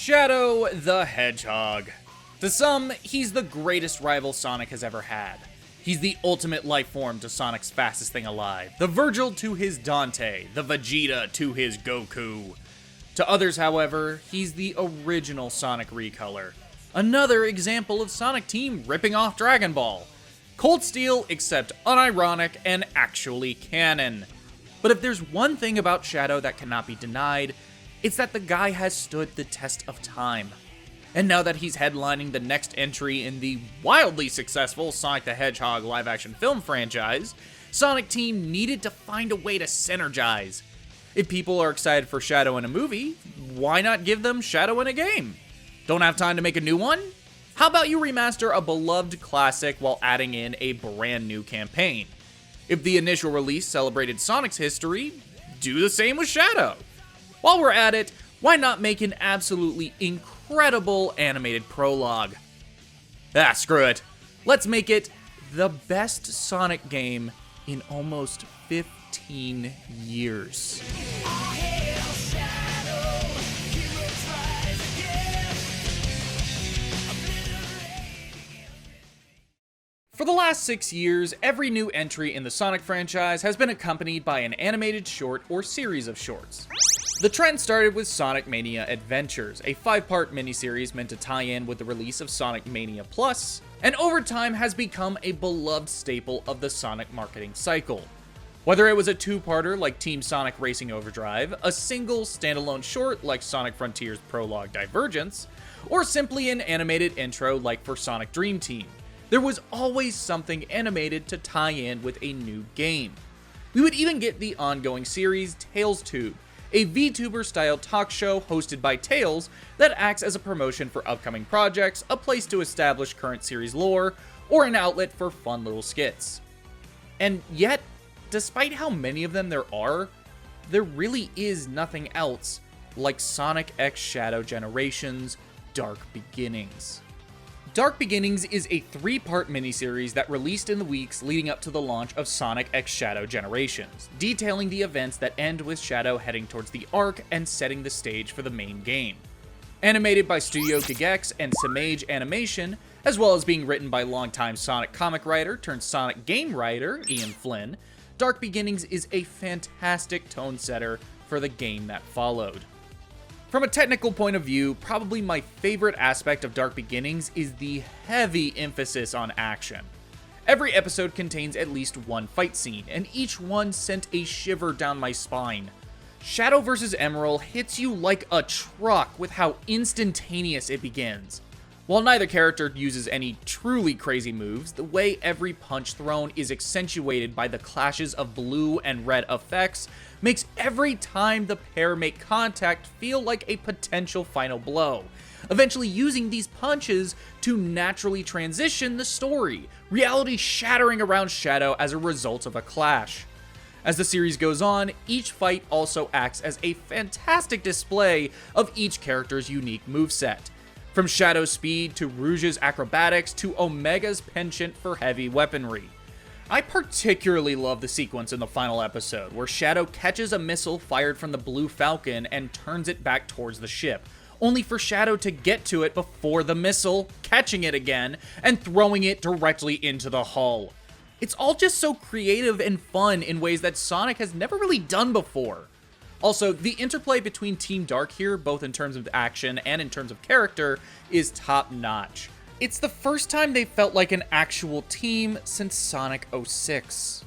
Shadow the Hedgehog. To some, he's the greatest rival Sonic has ever had. He's the ultimate life form to Sonic's fastest thing alive, the Virgil to his Dante, the Vegeta to his Goku. To others, however, he's the original Sonic recolor. Another example of Sonic Team ripping off Dragon Ball. Cold Steel, except unironic and actually canon. But if there's one thing about Shadow that cannot be denied, it's that the guy has stood the test of time. And now that he's headlining the next entry in the wildly successful Sonic the Hedgehog live-action film franchise, Sonic Team needed to find a way to synergize. If people are excited for Shadow in a movie, why not give them Shadow in a game? Don't have time to make a new one? How about you remaster a beloved classic while adding in a brand new campaign? If the initial release celebrated Sonic's history, do the same with Shadow. While we're at it, why not make an absolutely incredible animated prologue? Screw it. Let's make it the best Sonic game in almost 15 years. For the last 6 years, every new entry in the Sonic franchise has been accompanied by an animated short or series of shorts. The trend started with Sonic Mania Adventures, a 5-part miniseries meant to tie in with the release of Sonic Mania Plus, and over time has become a beloved staple of the Sonic marketing cycle. Whether it was a 2-parter like Team Sonic Racing Overdrive, a single standalone short like Sonic Frontiers Prologue Divergence, or simply an animated intro like for Sonic Dream Team, there was always something animated to tie in with a new game. We would even get the ongoing series Tails Tube, a VTuber-style talk show hosted by Tails that acts as a promotion for upcoming projects, a place to establish current series lore, or an outlet for fun little skits. And yet, despite how many of them there are, there really is nothing else like Sonic X Shadow Generations: Dark Beginnings. Dark Beginnings is a 3-part miniseries that released in the weeks leading up to the launch of Sonic X Shadow Generations, detailing the events that end with Shadow heading towards the Ark and setting the stage for the main game. Animated by Studio Gigex and Simage Animation, as well as being written by longtime Sonic comic writer turned Sonic game writer Ian Flynn, Dark Beginnings is a fantastic tone setter for the game that followed. From a technical point of view, probably my favorite aspect of Dark Beginnings is the heavy emphasis on action. Every episode contains at least one fight scene, and each one sent a shiver down my spine. Shadow vs. Emerald hits you like a truck with how instantaneous it begins. While neither character uses any truly crazy moves, the way every punch thrown is accentuated by the clashes of blue and red effects makes every time the pair make contact feel like a potential final blow, eventually using these punches to naturally transition the story, reality shattering around Shadow as a result of a clash. As the series goes on, each fight also acts as a fantastic display of each character's unique moveset. From Shadow's speed to Rouge's acrobatics to Omega's penchant for heavy weaponry. I particularly love the sequence in the final episode where Shadow catches a missile fired from the Blue Falcon and turns it back towards the ship, only for Shadow to get to it before the missile, catching it again, and throwing it directly into the hull. It's all just so creative and fun in ways that Sonic has never really done before. Also, the interplay between Team Dark here, both in terms of action and in terms of character, is top-notch. It's the first time they felt like an actual team since Sonic 06.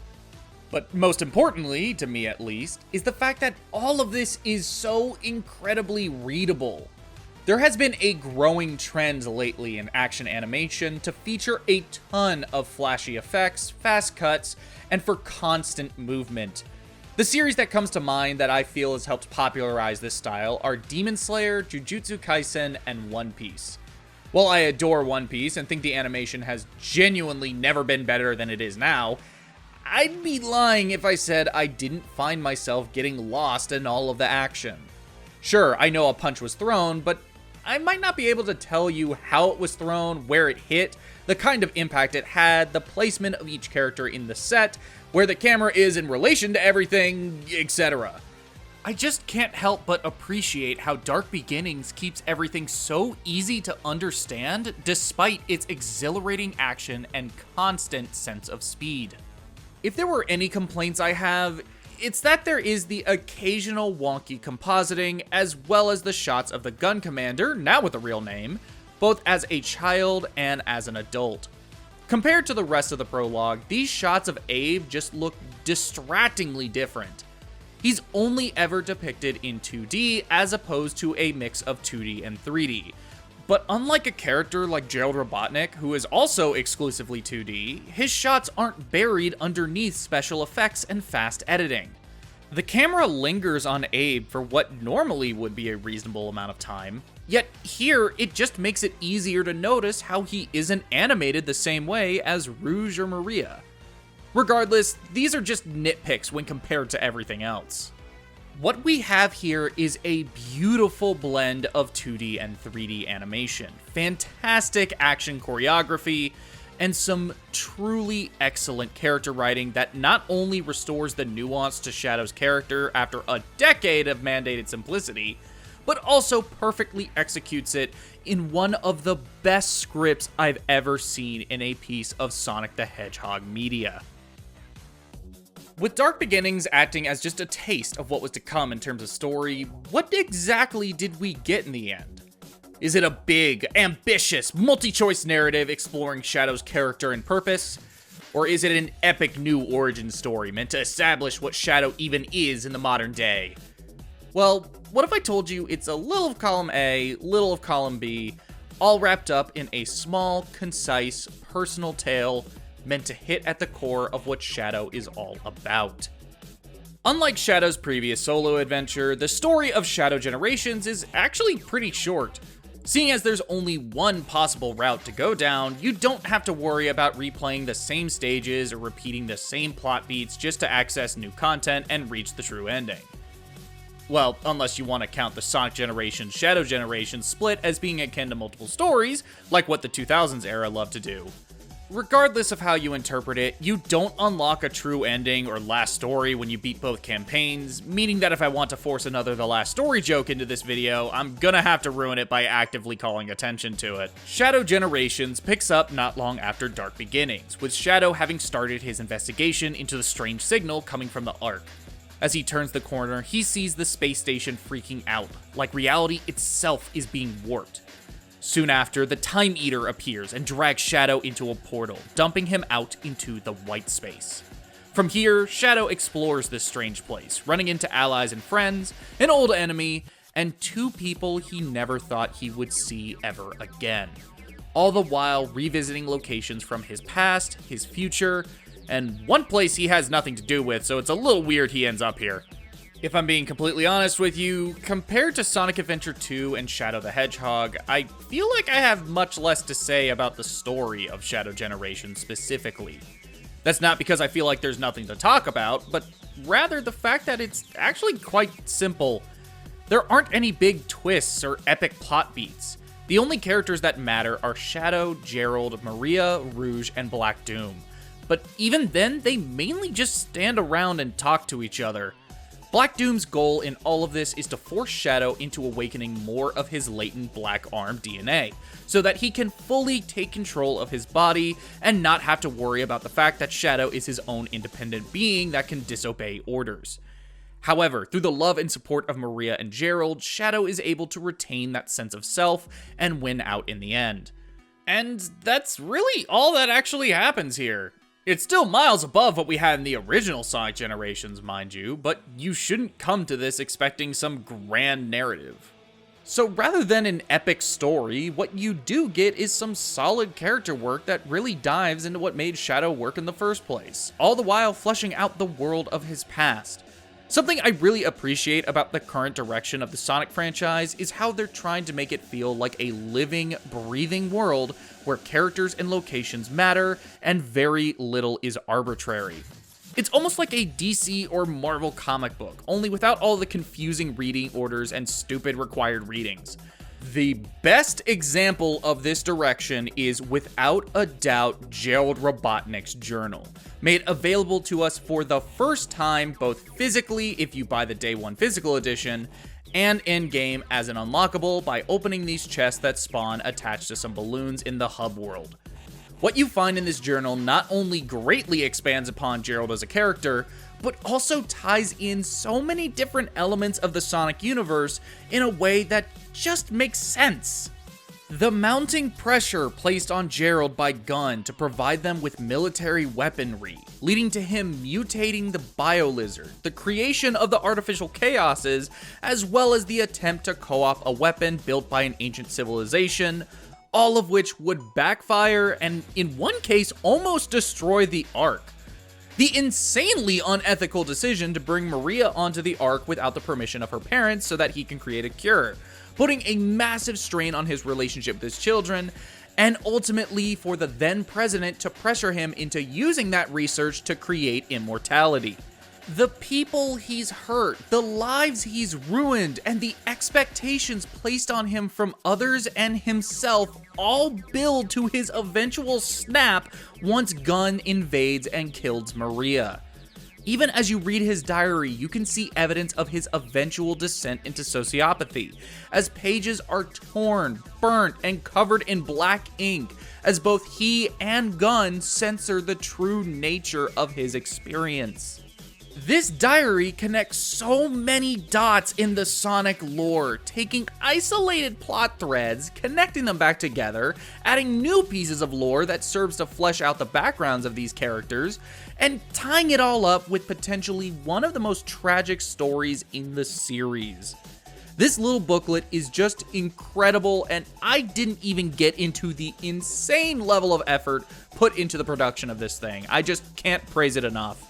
But most importantly, to me at least, is the fact that all of this is so incredibly readable. There has been a growing trend lately in action animation to feature a ton of flashy effects, fast cuts, and for constant movement. The series that comes to mind that I feel has helped popularize this style are Demon Slayer, Jujutsu Kaisen, and One Piece. While I adore One Piece and think the animation has genuinely never been better than it is now, I'd be lying if I said I didn't find myself getting lost in all of the action. Sure, I know a punch was thrown, but I might not be able to tell you how it was thrown, where it hit, the kind of impact it had, the placement of each character in the set, where the camera is in relation to everything, etc. I just can't help but appreciate how Dark Beginnings keeps everything so easy to understand despite its exhilarating action and constant sense of speed. If there were any complaints I have, it's that there is the occasional wonky compositing as well as the shots of the gun commander, now with a real name, both as a child and as an adult. Compared to the rest of the prologue, these shots of Abe just look distractingly different. He's only ever depicted in 2D as opposed to a mix of 2D and 3D. But unlike a character like Gerald Robotnik, who is also exclusively 2D, his shots aren't buried underneath special effects and fast editing. The camera lingers on Abe for what normally would be a reasonable amount of time, yet here it just makes it easier to notice how he isn't animated the same way as Rouge or Maria. Regardless, these are just nitpicks when compared to everything else. What we have here is a beautiful blend of 2D and 3D animation, fantastic action choreography, and some truly excellent character writing that not only restores the nuance to Shadow's character after a decade of mandated simplicity, but also perfectly executes it in one of the best scripts I've ever seen in a piece of Sonic the Hedgehog media. With Dark Beginnings acting as just a taste of what was to come in terms of story, what exactly did we get in the end? Is it a big, ambitious, multi-choice narrative exploring Shadow's character and purpose? Or is it an epic new origin story meant to establish what Shadow even is in the modern day? Well, what if I told you it's a little of column A, little of column B, all wrapped up in a small, concise, personal tale meant to hit at the core of what Shadow is all about. Unlike Shadow's previous solo adventure, the story of Shadow Generations is actually pretty short. Seeing as there's only one possible route to go down, you don't have to worry about replaying the same stages or repeating the same plot beats just to access new content and reach the true ending. Well, unless you want to count the Sonic Generations Shadow Generations split as being akin to multiple stories, like what the 2000s era loved to do. Regardless of how you interpret it, you don't unlock a true ending or last story when you beat both campaigns, meaning that if I want to force another The Last Story joke into this video, I'm gonna have to ruin it by actively calling attention to it. Shadow Generations picks up not long after Dark Beginnings, with Shadow having started his investigation into the strange signal coming from the Ark. As he turns the corner, he sees the space station freaking out, like reality itself is being warped. Soon after, the Time Eater appears and drags Shadow into a portal, dumping him out into the white space. From here, Shadow explores this strange place, running into allies and friends, an old enemy, and two people he never thought he would see ever again. All the while revisiting locations from his past, his future, and one place he has nothing to do with, so it's a little weird he ends up here. If I'm being completely honest with you, compared to Sonic Adventure 2 and Shadow the Hedgehog, I feel like I have much less to say about the story of Shadow Generation specifically. That's not because I feel like there's nothing to talk about, but rather the fact that it's actually quite simple. There aren't any big twists or epic plot beats. The only characters that matter are Shadow, Gerald, Maria, Rouge, and Black Doom. But even then, they mainly just stand around and talk to each other. Black Doom's goal in all of this is to force Shadow into awakening more of his latent Black Arm DNA, so that he can fully take control of his body and not have to worry about the fact that Shadow is his own independent being that can disobey orders. However, through the love and support of Maria and Gerald, Shadow is able to retain that sense of self and win out in the end. And that's really all that actually happens here. It's still miles above what we had in the original Sonic Generations, mind you, but you shouldn't come to this expecting some grand narrative. So rather than an epic story, what you do get is some solid character work that really dives into what made Shadow work in the first place, all the while fleshing out the world of his past. Something I really appreciate about the current direction of the Sonic franchise is how they're trying to make it feel like a living, breathing world where characters and locations matter and very little is arbitrary. It's almost like a DC or Marvel comic book, only without all the confusing reading orders and stupid required readings. The best example of this direction is without a doubt Gerald Robotnik's journal, made available to us for the first time both physically if you buy the Day 1 physical edition, and in-game as an unlockable by opening these chests that spawn attached to some balloons in the hub world. What you find in this journal not only greatly expands upon Gerald as a character, but also ties in so many different elements of the Sonic universe in a way that just makes sense. The mounting pressure placed on Gerald by Gunn to provide them with military weaponry, leading to him mutating the Bio-Lizard, the creation of the artificial chaoses, as well as the attempt to co-op a weapon built by an ancient civilization, all of which would backfire and, in one case, almost destroy the Ark. The insanely unethical decision to bring Maria onto the Ark without the permission of her parents so that he can create a cure, putting a massive strain on his relationship with his children, and ultimately for the then president to pressure him into using that research to create immortality. The people he's hurt, the lives he's ruined, and the expectations placed on him from others and himself all build to his eventual snap once Gunn invades and kills Maria. Even as you read his diary, you can see evidence of his eventual descent into sociopathy, as pages are torn, burnt, and covered in black ink, as both he and Gunn censor the true nature of his experience. This diary connects so many dots in the Sonic lore, taking isolated plot threads, connecting them back together, adding new pieces of lore that serves to flesh out the backgrounds of these characters, and tying it all up with potentially one of the most tragic stories in the series. This little booklet is just incredible, and I didn't even get into the insane level of effort put into the production of this thing. I just can't praise it enough.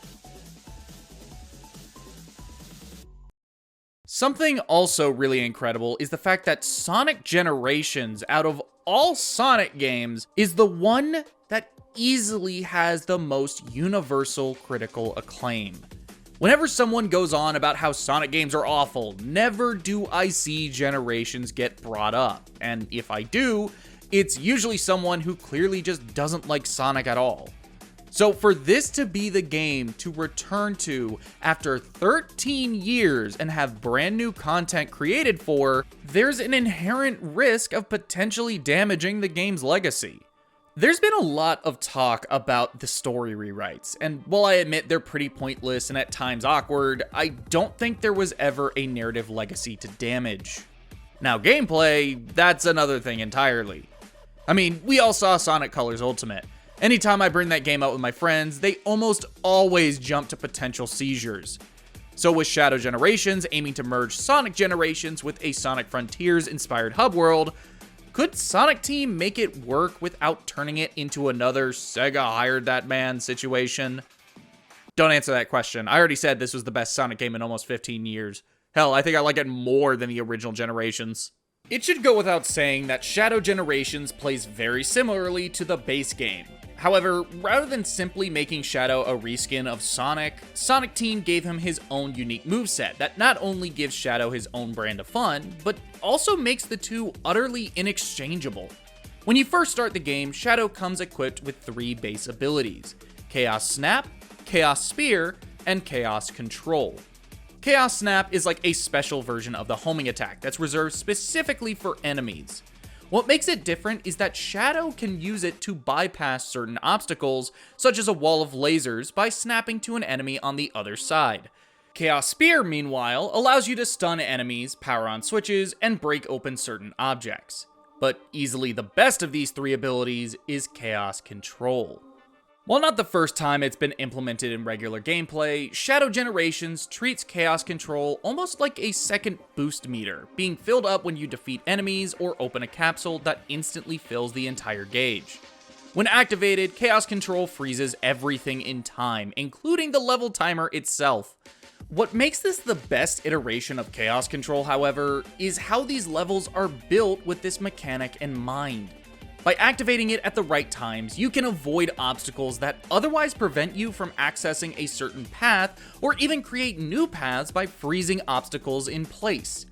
Something also really incredible is the fact that Sonic Generations, out of all Sonic games, is the one that easily has the most universal critical acclaim. Whenever someone goes on about how Sonic games are awful, never do I see Generations get brought up, and if I do, it's usually someone who clearly just doesn't like Sonic at all. So for this to be the game to return to after 13 years and have brand new content created for, there's an inherent risk of potentially damaging the game's legacy. There's been a lot of talk about the story rewrites, and while I admit they're pretty pointless and at times awkward, I don't think there was ever a narrative legacy to damage. Now gameplay, that's another thing entirely. I mean, we all saw Sonic Colors Ultimate. Anytime I bring that game up with my friends, they almost always jump to potential seizures. So with Shadow Generations aiming to merge Sonic Generations with a Sonic Frontiers inspired hub world, could Sonic Team make it work without turning it into another Sega hired that man situation? Don't answer that question. I already said this was the best Sonic game in almost 15 years. Hell, I think I like it more than the original Generations. It should go without saying that Shadow Generations plays very similarly to the base game. However, rather than simply making Shadow a reskin of Sonic, Sonic Team gave him his own unique moveset that not only gives Shadow his own brand of fun, but also makes the two utterly inexchangeable. When you first start the game, Shadow comes equipped with 3 base abilities: Chaos Snap, Chaos Spear, and Chaos Control. Chaos Snap is like a special version of the homing attack that's reserved specifically for enemies. What makes it different is that Shadow can use it to bypass certain obstacles, such as a wall of lasers, by snapping to an enemy on the other side. Chaos Spear, meanwhile, allows you to stun enemies, power on switches, and break open certain objects. But easily the best of these 3 abilities is Chaos Control. While not the first time it's been implemented in regular gameplay, Shadow Generations treats Chaos Control almost like a second boost meter, being filled up when you defeat enemies or open a capsule that instantly fills the entire gauge. When activated, Chaos Control freezes everything in time, including the level timer itself. What makes this the best iteration of Chaos Control, however, is how these levels are built with this mechanic in mind. By activating it at the right times, you can avoid obstacles that otherwise prevent you from accessing a certain path, or even create new paths by freezing obstacles in place.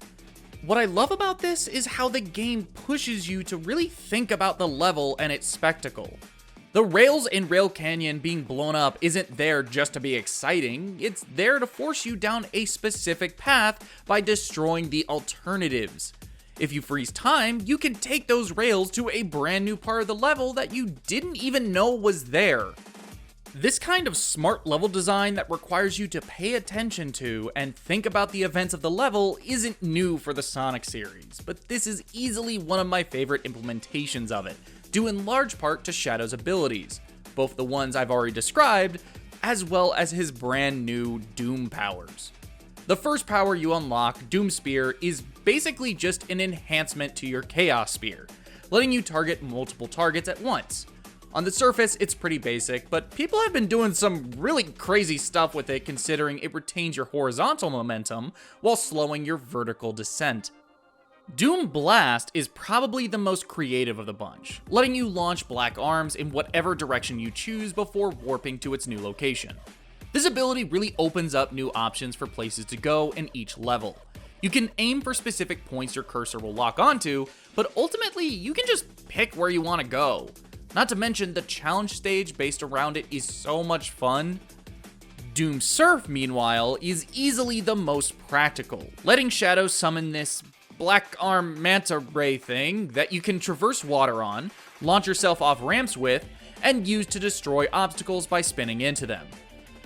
What I love about this is how the game pushes you to really think about the level and its spectacle. The rails in Rail Canyon being blown up isn't there just to be exciting, it's there to force you down a specific path by destroying the alternatives. If you freeze time, you can take those rails to a brand new part of the level that you didn't even know was there. This kind of smart level design that requires you to pay attention to and think about the events of the level isn't new for the Sonic series, but this is easily one of my favorite implementations of it, due in large part to Shadow's abilities, both the ones I've already described, as well as his brand new Doom powers. The first power you unlock, Doom Spear, is basically just an enhancement to your Chaos Spear, letting you target multiple targets at once. On the surface, it's pretty basic, but people have been doing some really crazy stuff with it considering it retains your horizontal momentum while slowing your vertical descent. Doom Blast is probably the most creative of the bunch, letting you launch black arms in whatever direction you choose before warping to its new location. This ability really opens up new options for places to go in each level. You can aim for specific points your cursor will lock onto, but ultimately you can just pick where you want to go. Not to mention, the challenge stage based around it is so much fun. Doom Surf, meanwhile, is easily the most practical, letting Shadow summon this black arm manta ray thing that you can traverse water on, launch yourself off ramps with, and use to destroy obstacles by spinning into them.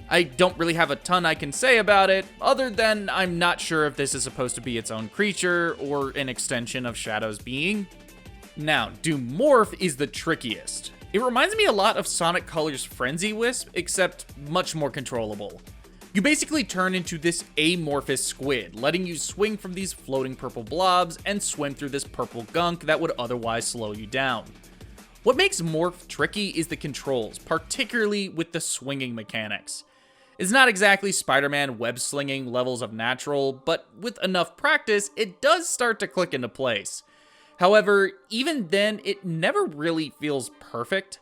I don't really have a ton I can say about it, other than I'm not sure if this is supposed to be its own creature or an extension of Shadow's being. Now, Doom Morph is the trickiest. It reminds me a lot of Sonic Colors Frenzy Wisp, except much more controllable. You basically turn into this amorphous squid, letting you swing from these floating purple blobs and swim through this purple gunk that would otherwise slow you down. What makes Morph tricky is the controls, particularly with the swinging mechanics. It's not exactly Spider-Man web-slinging levels of natural, but with enough practice, it does start to click into place. However, even then, it never really feels perfect.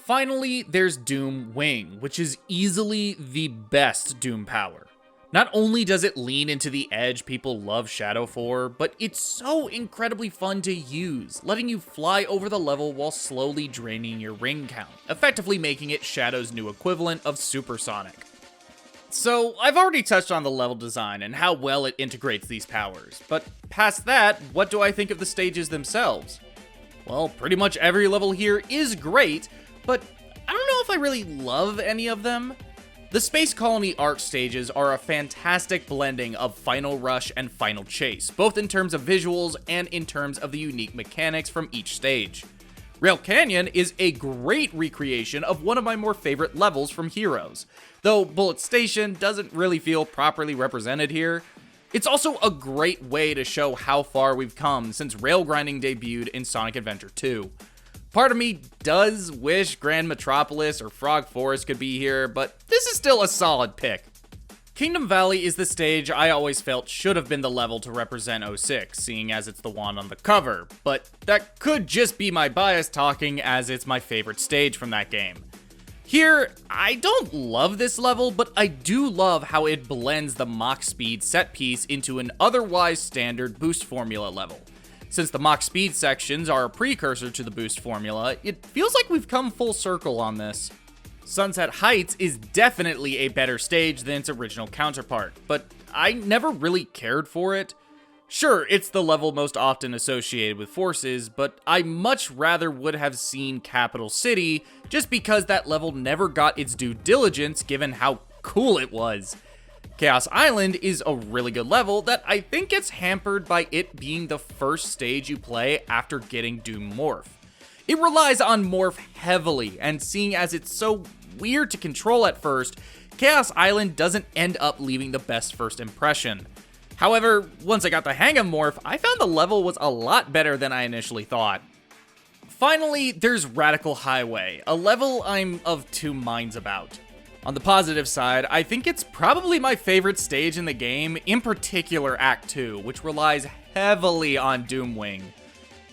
Finally, there's Doom Wing, which is easily the best Doom power. Not only does it lean into the edge people love Shadow for, but it's so incredibly fun to use, letting you fly over the level while slowly draining your ring count, effectively making it Shadow's new equivalent of Supersonic. So, I've already touched on the level design and how well it integrates these powers, but past that, what do I think of the stages themselves? Well, pretty much every level here is great, but I don't know if I really love any of them. The Space Colony Arc stages are a fantastic blending of Final Rush and Final Chase, both in terms of visuals and in terms of the unique mechanics from each stage. Rail Canyon is a great recreation of one of my more favorite levels from Heroes, though Bullet Station doesn't really feel properly represented here. It's also a great way to show how far we've come since rail grinding debuted in Sonic Adventure 2. Part of me does wish Grand Metropolis or Frog Forest could be here, but this is still a solid pick. Kingdom Valley is the stage I always felt should have been the level to represent 06, seeing as it's the one on the cover, but that could just be my bias talking as it's my favorite stage from that game. Here, I don't love this level, but I do love how it blends the Mach Speed set piece into an otherwise standard boost formula level. Since the Mach Speed sections are a precursor to the boost formula, it feels like we've come full circle on this. Sunset Heights is definitely a better stage than its original counterpart, but I never really cared for it. Sure, it's the level most often associated with Forces, but I much rather would have seen Capital City just because that level never got its due diligence given how cool it was. Chaos Island is a really good level that I think gets hampered by it being the first stage you play after getting Doom Morph. It relies on Morph heavily, and seeing as it's so weird to control at first, Chaos Island doesn't end up leaving the best first impression. However, once I got the hang of Morph, I found the level was a lot better than I initially thought. Finally, there's Radical Highway, a level I'm of two minds about. On the positive side, I think it's probably my favorite stage in the game, in particular Act 2, which relies heavily on Doom Wing.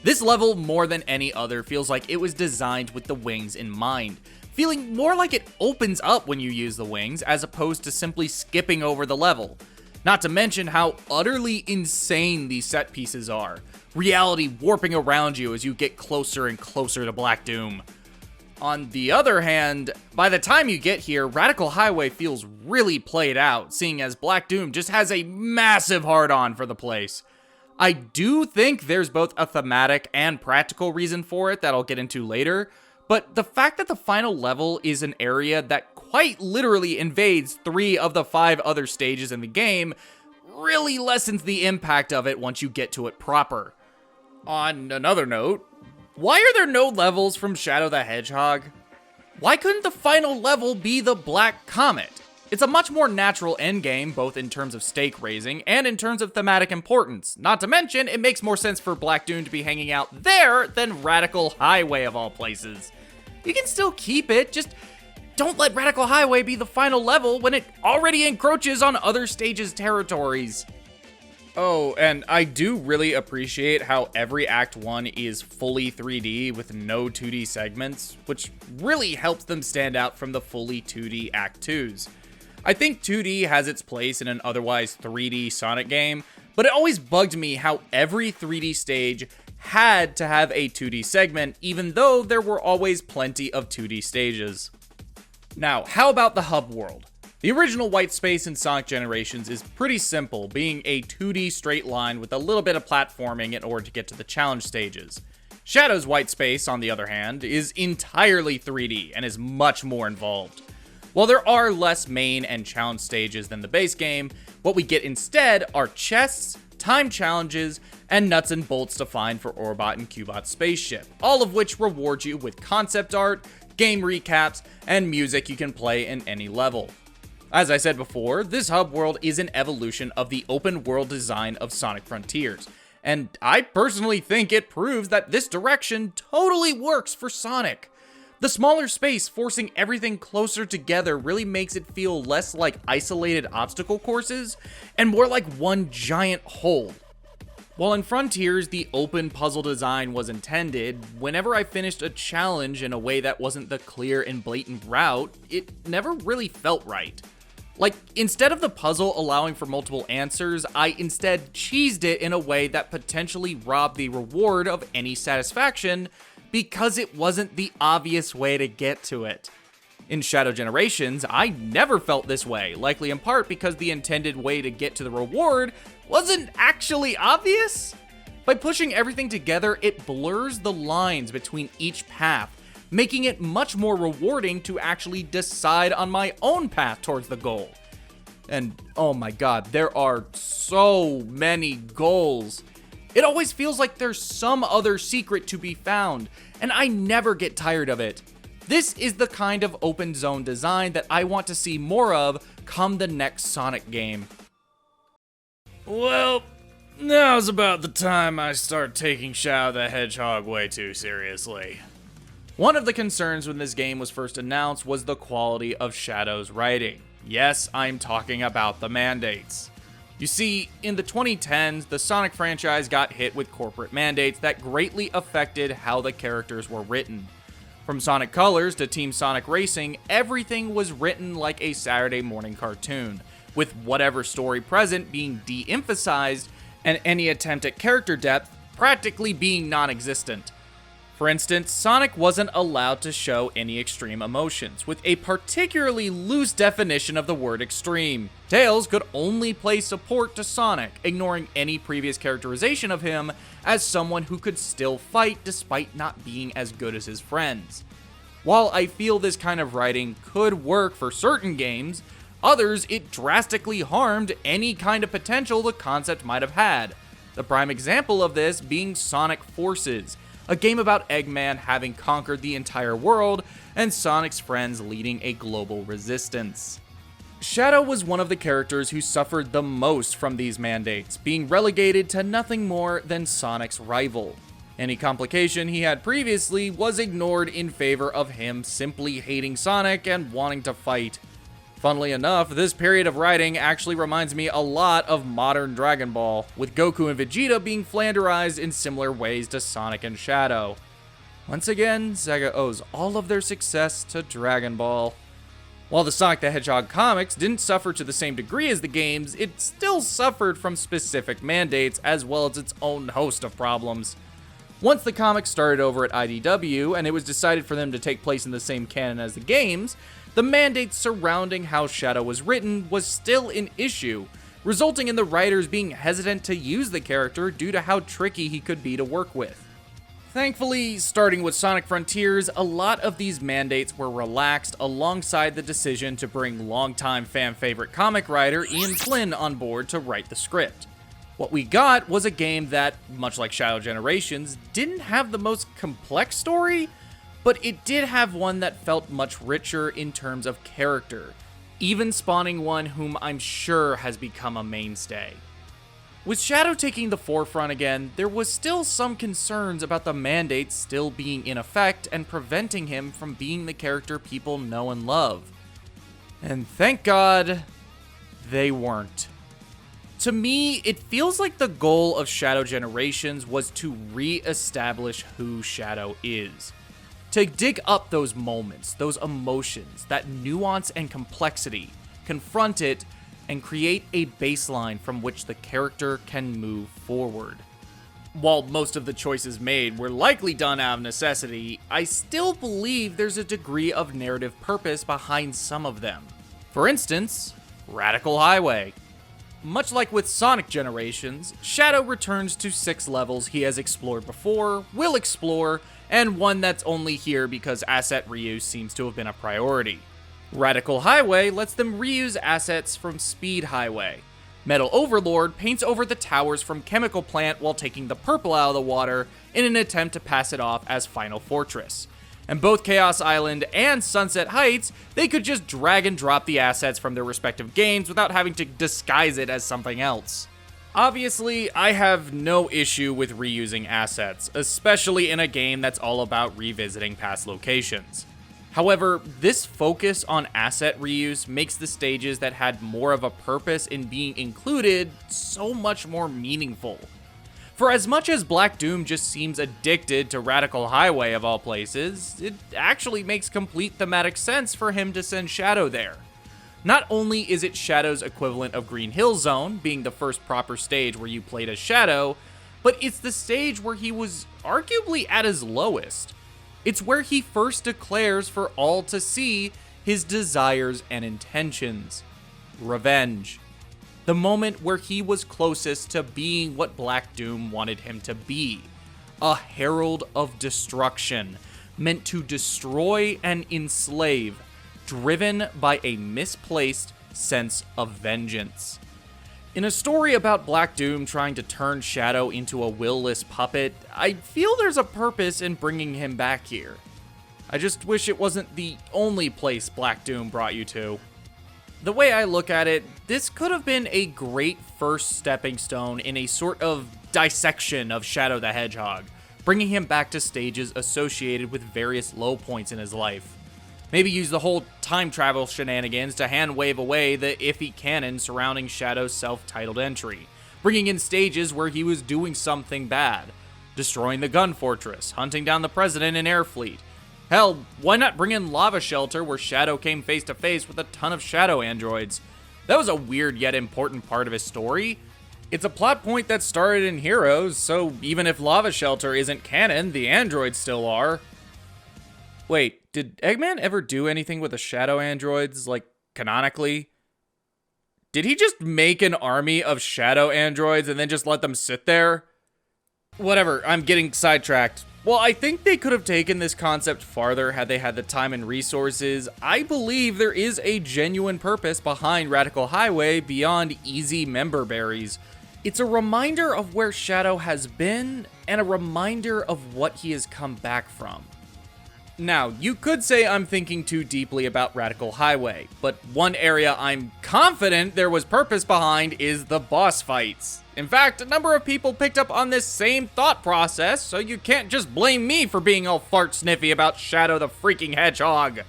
This level, more than any other, feels like it was designed with the wings in mind, feeling more like it opens up when you use the wings as opposed to simply skipping over the level. Not to mention how utterly insane these set pieces are. Reality warping around you as you get closer and closer to Black Doom. On the other hand, by the time you get here, Radical Highway feels really played out, seeing as Black Doom just has a massive hard-on for the place. I do think there's both a thematic and practical reason for it that I'll get into later, but the fact that the final level is an area that quite literally invades 3 of the 5 other stages in the game really lessens the impact of it once you get to it proper. On another note, why are there no levels from Shadow the Hedgehog? Why couldn't the final level be the Black Comet? It's a much more natural endgame, both in terms of stake raising and in terms of thematic importance. Not to mention, it makes more sense for Black Doom to be hanging out there than Radical Highway of all places. You can still keep it, just don't let Radical Highway be the final level when it already encroaches on other stages' territories. Oh, and I do really appreciate how every Act 1 is fully 3D with no 2D segments, which really helps them stand out from the fully 2D Act 2s. I think 2D has its place in an otherwise 3D Sonic game, but it always bugged me how every 3D stage had to have a 2D segment, even though there were always plenty of 2D stages. Now, how about the hub world? The original white space in Sonic Generations is pretty simple, being a 2D straight line with a little bit of platforming in order to get to the challenge stages. Shadow's white space, on the other hand, is entirely 3D and is much more involved. While there are less main and challenge stages than the base game, what we get instead are chests, time challenges, and nuts and bolts to find for Orbot and Cubot's spaceship, all of which reward you with concept art, game recaps, and music you can play in any level. As I said before, this hub world is an evolution of the open world design of Sonic Frontiers, and I personally think it proves that this direction totally works for Sonic. The smaller space forcing everything closer together really makes it feel less like isolated obstacle courses and more like one giant whole. While in Frontiers, the open puzzle design was intended, whenever I finished a challenge in a way that wasn't the clear and blatant route, it never really felt right. Like, instead of the puzzle allowing for multiple answers, I instead cheesed it in a way that potentially robbed the reward of any satisfaction because it wasn't the obvious way to get to it. In Shadow Generations, I never felt this way, likely in part because the intended way to get to the reward wasn't actually obvious. By pushing everything together, it blurs the lines between each path, making it much more rewarding to actually decide on my own path towards the goal. And oh my god, there are so many goals. It always feels like there's some other secret to be found, and I never get tired of it. This is the kind of open zone design that I want to see more of come the next Sonic game. Well, now's about the time I start taking Shadow the Hedgehog way too seriously. One of the concerns when this game was first announced was the quality of Shadow's writing. Yes, I'm talking about the mandates. You see, in the 2010s, the Sonic franchise got hit with corporate mandates that greatly affected how the characters were written. From Sonic Colors to Team Sonic Racing, everything was written like a Saturday morning cartoon, with whatever story present being de-emphasized and any attempt at character depth practically being non-existent. For instance, Sonic wasn't allowed to show any extreme emotions, with a particularly loose definition of the word extreme. Tails could only play support to Sonic, ignoring any previous characterization of him as someone who could still fight despite not being as good as his friends. While I feel this kind of writing could work for certain games, others it drastically harmed any kind of potential the concept might have had. The prime example of this being Sonic Forces, a game about Eggman having conquered the entire world and Sonic's friends leading a global resistance. Shadow was one of the characters who suffered the most from these mandates, being relegated to nothing more than Sonic's rival. Any complication he had previously was ignored in favor of him simply hating Sonic and wanting to fight. Funnily enough, this period of writing actually reminds me a lot of modern Dragon Ball, with Goku and Vegeta being flanderized in similar ways to Sonic and Shadow. Once again, Sega owes all of their success to Dragon Ball. While the Sonic the Hedgehog comics didn't suffer to the same degree as the games, it still suffered from specific mandates as well as its own host of problems. Once the comics started over at IDW and it was decided for them to take place in the same canon as the games, the mandates surrounding how Shadow was written was still an issue, resulting in the writers being hesitant to use the character due to how tricky he could be to work with. Thankfully, starting with Sonic Frontiers, a lot of these mandates were relaxed alongside the decision to bring longtime fan-favorite comic writer Ian Flynn on board to write the script. What we got was a game that, much like Shadow Generations, didn't have the most complex story, but it did have one that felt much richer in terms of character, even spawning one whom I'm sure has become a mainstay. With Shadow taking the forefront again, there was still some concerns about the mandates still being in effect and preventing him from being the character people know and love. And thank God, they weren't. To me, it feels like the goal of Shadow Generations was to re-establish who Shadow is. To dig up those moments, those emotions, that nuance and complexity, confront it, and create a baseline from which the character can move forward. While most of the choices made were likely done out of necessity, I still believe there's a degree of narrative purpose behind some of them. For instance, Radical Highway. Much like with Sonic Generations, Shadow returns to 6 levels he has explored before, will explore, and one that's only here because asset reuse seems to have been a priority. Radical Highway lets them reuse assets from Speed Highway. Metal Overlord paints over the towers from Chemical Plant while taking the purple out of the water in an attempt to pass it off as Final Fortress. And both Chaos Island and Sunset Heights, they could just drag and drop the assets from their respective games without having to disguise it as something else. Obviously, I have no issue with reusing assets, especially in a game that's all about revisiting past locations. However, this focus on asset reuse makes the stages that had more of a purpose in being included so much more meaningful. For as much as Black Doom just seems addicted to Radical Highway of all places, it actually makes complete thematic sense for him to send Shadow there. Not only is it Shadow's equivalent of Green Hill Zone, being the first proper stage where you played as Shadow, but it's the stage where he was arguably at his lowest. It's where he first declares for all to see his desires and intentions. Revenge. The moment where he was closest to being what Black Doom wanted him to be. A herald of destruction, meant to destroy and enslave, driven by a misplaced sense of vengeance. In a story about Black Doom trying to turn Shadow into a will-less puppet, I feel there's a purpose in bringing him back here. I just wish it wasn't the only place Black Doom brought you to. The way I look at it, this could have been a great first stepping stone in a sort of dissection of Shadow the Hedgehog, bringing him back to stages associated with various low points in his life. Maybe use the whole time travel shenanigans to hand wave away the iffy canon surrounding Shadow's self-titled entry, bringing in stages where he was doing something bad, destroying the gun fortress, hunting down the president and air fleet. Hell, why not bring in Lava Shelter where Shadow came face to face with a ton of Shadow androids? That was a weird yet important part of his story. It's a plot point that started in Heroes, so even if Lava Shelter isn't canon, the androids still are. Wait, did Eggman ever do anything with the Shadow androids, like, canonically? Did he just make an army of Shadow androids and then just let them sit there? Whatever, I'm getting sidetracked. Well, I think they could have taken this concept farther had they had the time and resources. I believe there is a genuine purpose behind Radical Highway beyond easy member berries. It's a reminder of where Shadow has been, and a reminder of what he has come back from. Now, you could say I'm thinking too deeply about Radical Highway, but one area I'm confident there was purpose behind is the boss fights. In fact, a number of people picked up on this same thought process, so you can't just blame me for being all fart-sniffy about Shadow the freaking Hedgehog.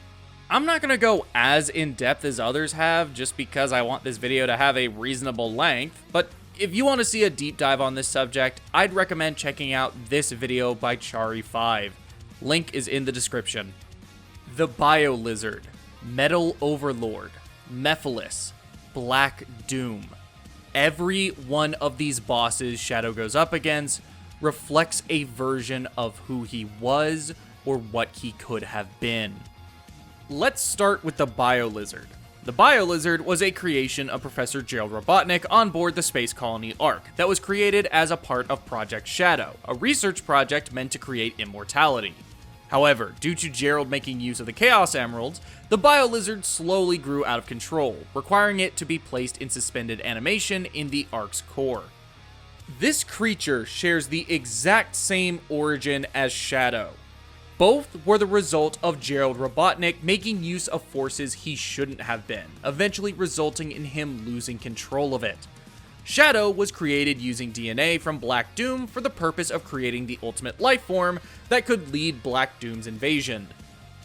I'm not gonna go as in-depth as others have, just because I want this video to have a reasonable length, but if you want to see a deep dive on this subject, I'd recommend checking out this video by Chari5. Link is in the description. The Bio Lizard. Metal Overlord, Mephiles, Black Doom. Every one of these bosses Shadow goes up against reflects a version of who he was or what he could have been. Let's start with the Bio-Lizard. The Bio-Lizard was a creation of Professor Gerald Robotnik on board the space colony Ark that was created as a part of Project Shadow, a research project meant to create immortality. However, due to Gerald making use of the Chaos Emeralds, the Bio-Lizard slowly grew out of control, requiring it to be placed in suspended animation in the Ark's core. This creature shares the exact same origin as Shadow. Both were the result of Gerald Robotnik making use of forces he shouldn't have been, eventually resulting in him losing control of it. Shadow was created using DNA from Black Doom for the purpose of creating the ultimate life form that could lead Black Doom's invasion.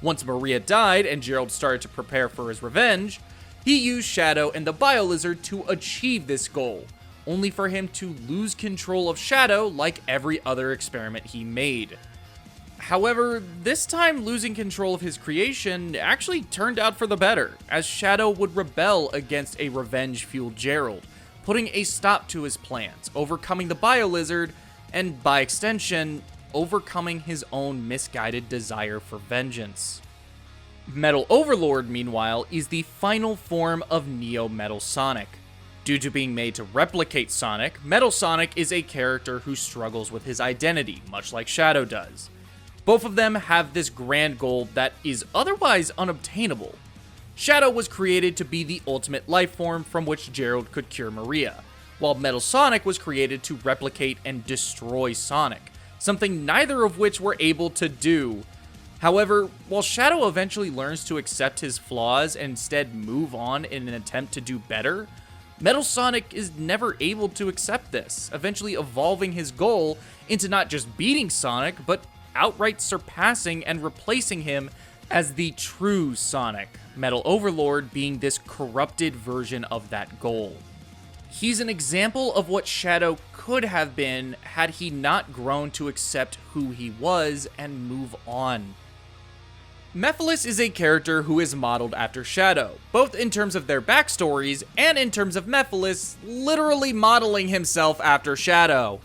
Once Maria died and Gerald started to prepare for his revenge, he used Shadow and the Bio-Lizard to achieve this goal, only for him to lose control of Shadow like every other experiment he made. However, this time losing control of his creation actually turned out for the better, as Shadow would rebel against a revenge-fueled Gerald, putting a stop to his plans, overcoming the Bio-Lizard, and by extension, overcoming his own misguided desire for vengeance. Metal Overlord, meanwhile, is the final form of Neo Metal Sonic. Due to being made to replicate Sonic, Metal Sonic is a character who struggles with his identity, much like Shadow does. Both of them have this grand goal that is otherwise unobtainable. Shadow was created to be the ultimate life form from which Gerald could cure Maria, while Metal Sonic was created to replicate and destroy Sonic, something neither of which were able to do. However, while Shadow eventually learns to accept his flaws and instead move on in an attempt to do better, Metal Sonic is never able to accept this, eventually evolving his goal into not just beating Sonic, but outright surpassing and replacing him as the true Sonic, Metal Overlord being this corrupted version of that goal. He's an example of what Shadow could have been had he not grown to accept who he was and move on. Mephiles is a character who is modeled after Shadow, both in terms of their backstories and in terms of Mephiles literally modeling himself after Shadow.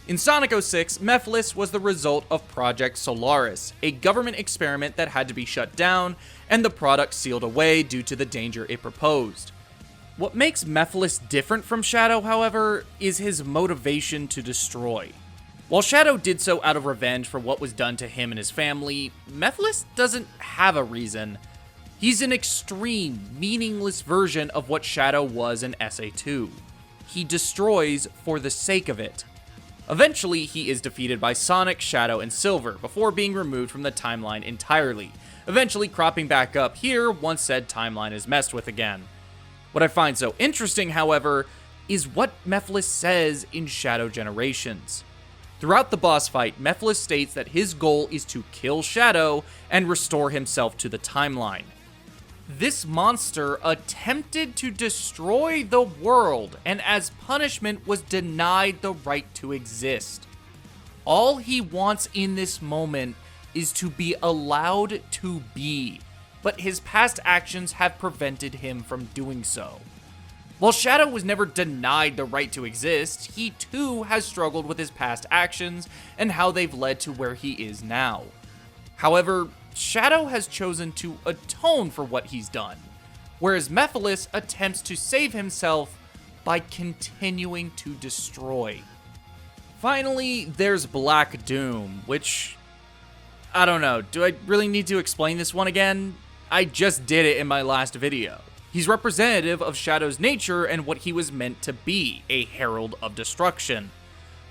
In Sonic 06, Mephiles was the result of Project Solaris, a government experiment that had to be shut down and the product sealed away due to the danger it proposed. What makes Mephiles different from Shadow, however, is his motivation to destroy. While Shadow did so out of revenge for what was done to him and his family, Mephiles doesn't have a reason. He's an extreme, meaningless version of what Shadow was in SA2. He destroys for the sake of it. Eventually, he is defeated by Sonic, Shadow, and Silver before being removed from the timeline entirely, eventually cropping back up here once said timeline is messed with again. What I find so interesting, however, is what Mephiles says in Shadow Generations. Throughout the boss fight, Mephiles states that his goal is to kill Shadow and restore himself to the timeline. This monster attempted to destroy the world and as punishment was denied the right to exist. All he wants in this moment is to be allowed to be, but his past actions have prevented him from doing so. While Shadow was never denied the right to exist, he too has struggled with his past actions and how they've led to where he is now. However, Shadow has chosen to atone for what he's done, whereas Mephiles attempts to save himself by continuing to destroy. Finally, there's Black Doom, which, I don't know, do I really need to explain this one again? I just did it in my last video. He's representative of Shadow's nature and what he was meant to be, a herald of destruction.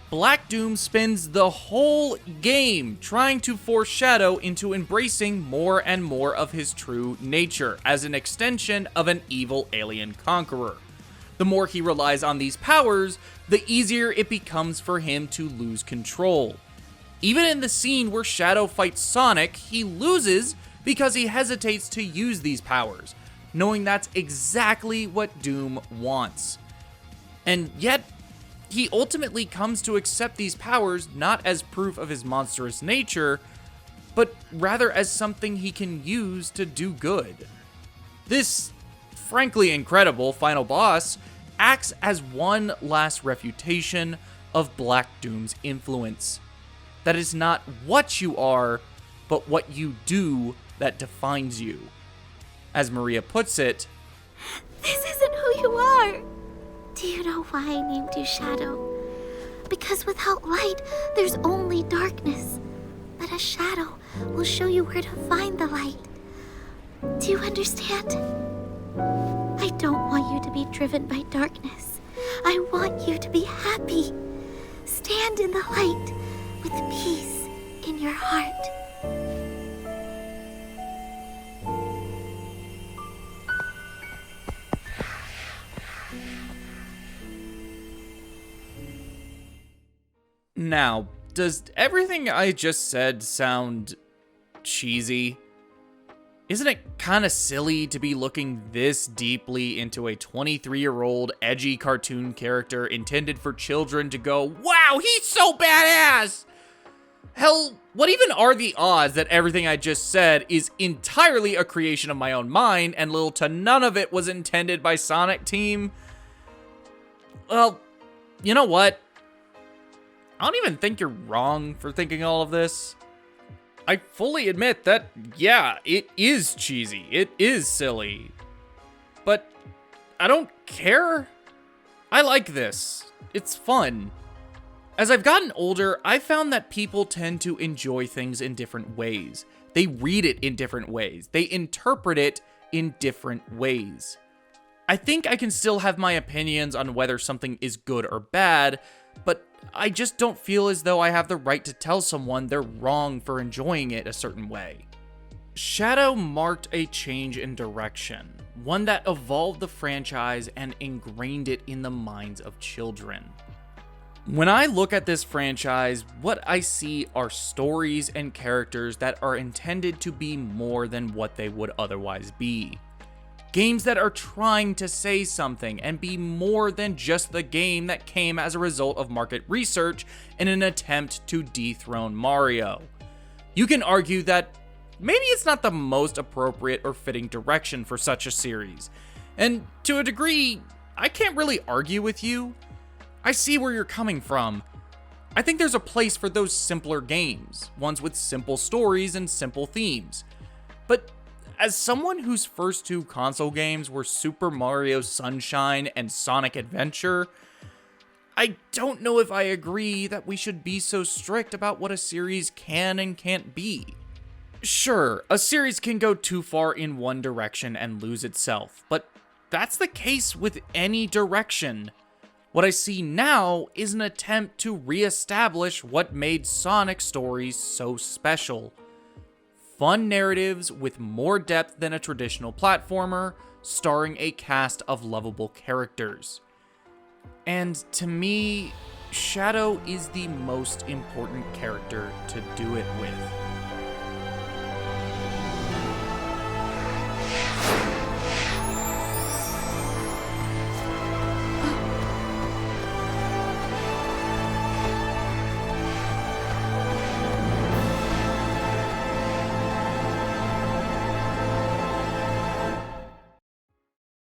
Black Doom spends the whole game trying to force Shadow into embracing more and more of his true nature as an extension of an evil alien conqueror. The more he relies on these powers, the easier it becomes for him to lose control. Even in the scene where Shadow fights Sonic, he loses because he hesitates to use these powers, knowing that's exactly what Doom wants. And yet, he ultimately comes to accept these powers not as proof of his monstrous nature, but rather as something he can use to do good. This, frankly incredible final boss acts as one last refutation of Black Doom's influence. That is not what you are, but what you do that defines you. As Maria puts it, "This isn't who you are." Do you know why I named you Shadow? Because without light, there's only darkness. But a shadow will show you where to find the light. Do you understand? I don't want you to be driven by darkness. I want you to be happy. Stand in the light with peace in your heart. now, does everything I just said sound cheesy? Isn't it kind of silly to be looking this deeply into a 23-year-old edgy cartoon character intended for children to go, "Wow, he's so badass"? Hell, what even are the odds that everything I just said is entirely a creation of my own mind and little to none of it was intended by Sonic Team? Well, you know what? I don't even think you're wrong for thinking all of this. I fully admit that, yeah, it is cheesy. It is silly. But I don't care. I like this. It's fun. As I've gotten older, I've found that people tend to enjoy things in different ways. They read it in different ways. They interpret it in different ways. I think I can still have my opinions on whether something is good or bad, but I just don't feel as though I have the right to tell someone they're wrong for enjoying it a certain way. Shadow marked a change in direction, one that evolved the franchise and ingrained it in the minds of children. When I look at this franchise, what I see are stories and characters that are intended to be more than what they would otherwise be. Games that are trying to say something and be more than just the game that came as a result of market research in an attempt to dethrone Mario. You can argue that maybe it's not the most appropriate or fitting direction for such a series. And to a degree, I can't really argue with you. I see where you're coming from. I think there's a place for those simpler games, ones with simple stories and simple themes. But as someone whose first two console games were Super Mario Sunshine and Sonic Adventure, I don't know if I agree that we should be so strict about what a series can and can't be. Sure, a series can go too far in one direction and lose itself, but that's the case with any direction. What I see now is an attempt to reestablish what made Sonic stories so special. Fun narratives with more depth than a traditional platformer, starring a cast of lovable characters. And to me, Shadow is the most important character to do it with.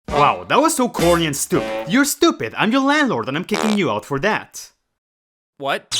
Wow, that was so corny and stupid. You're stupid. I'm your landlord and I'm kicking you out for that. What?